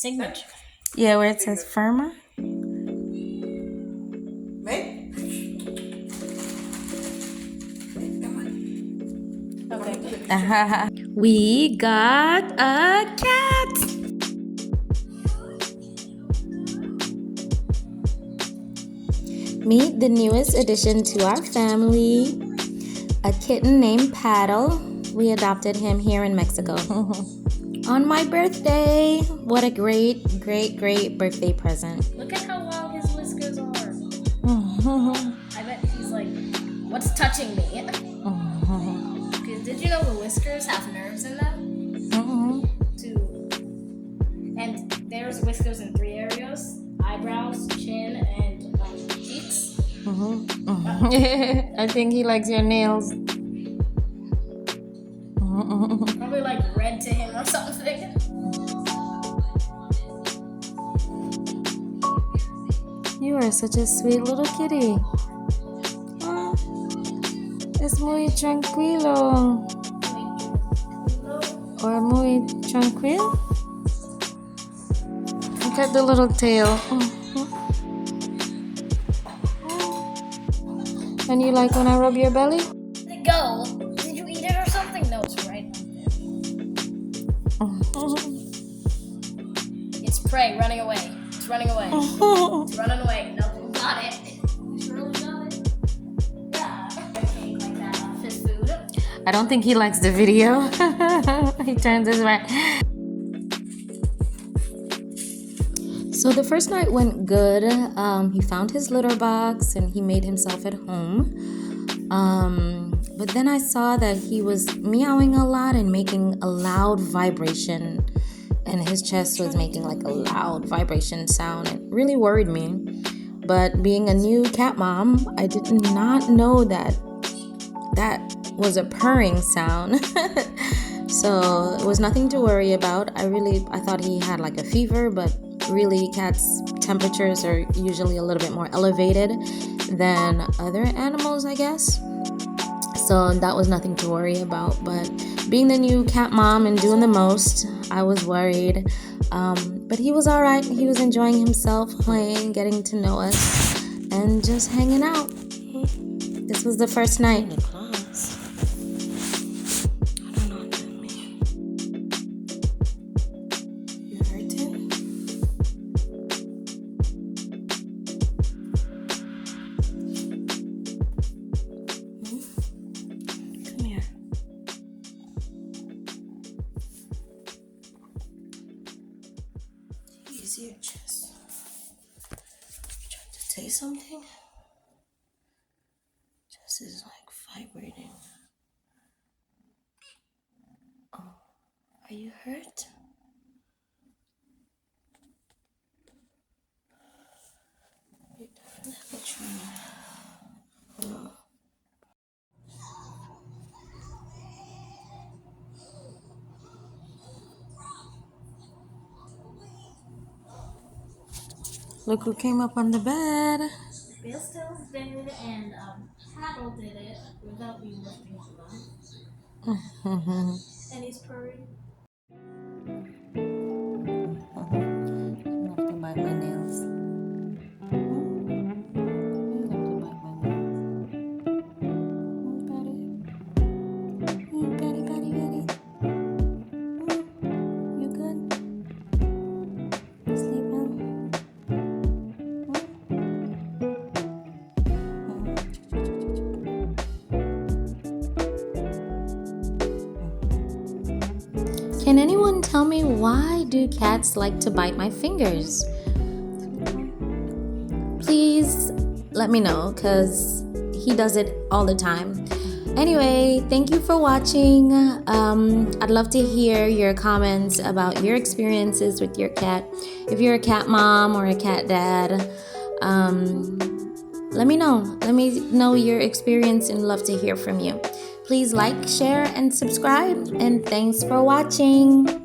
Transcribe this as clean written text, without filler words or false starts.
signature. Yeah, where it says firma. Okay. We got a cat. Meet the newest addition to our family, a kitten named Paddle. We adopted him here in Mexico. On my birthday. What a great birthday present. Look at how long his whiskers are. I bet he's like, what's touching me? Because did you know the whiskers have nerves in them? Too. And there's whiskers in 3 areas: eyebrows, chin, and cheeks. I think he likes your nails. Probably like red to him or something. You are such a sweet little kitty. Es muy tranquilo. Or muy tranquil. Look at the little tail. And you like when I rub your belly? Where'd it go? Did you eat it or something? No, it's right there. It's prey running away. It's running away. It's running away. No, you got it. You really got it? Yeah. Cake like that off his food. I don't think he likes the video. He turns his way. So the first night went good. He found his litter box and he made himself at home. But then I saw that he was meowing a lot and making a loud vibration. And his chest was making like a loud vibration sound. It really worried me. But being a new cat mom, I did not know that was a purring sound. So it was nothing to worry about. I thought he had like a fever, but really cats' temperatures are usually a little bit more elevated than other animals, I guess. So that was nothing to worry about. But being the new cat mom and doing the most, I was worried. But he was all right. He was enjoying himself, playing, getting to know us, and just hanging out. This was the first night. Your chest. You trying to say something? Chest is like vibrating. Oh, are you hurt? Let me try. Oh. Look who came up on the bed. Bill still did it, and Paddle did it without me lifting him up. And he's purring. You have to bite my nails. Can anyone tell me why do cats like to bite my fingers? Please let me know, because he does it all the time. Anyway, thank you for watching. I'd love to hear your comments about your experiences with your cat. If you're a cat mom or a cat dad, let me know. Let me know your experience and love to hear from you. Please like, share, and subscribe. And thanks for watching.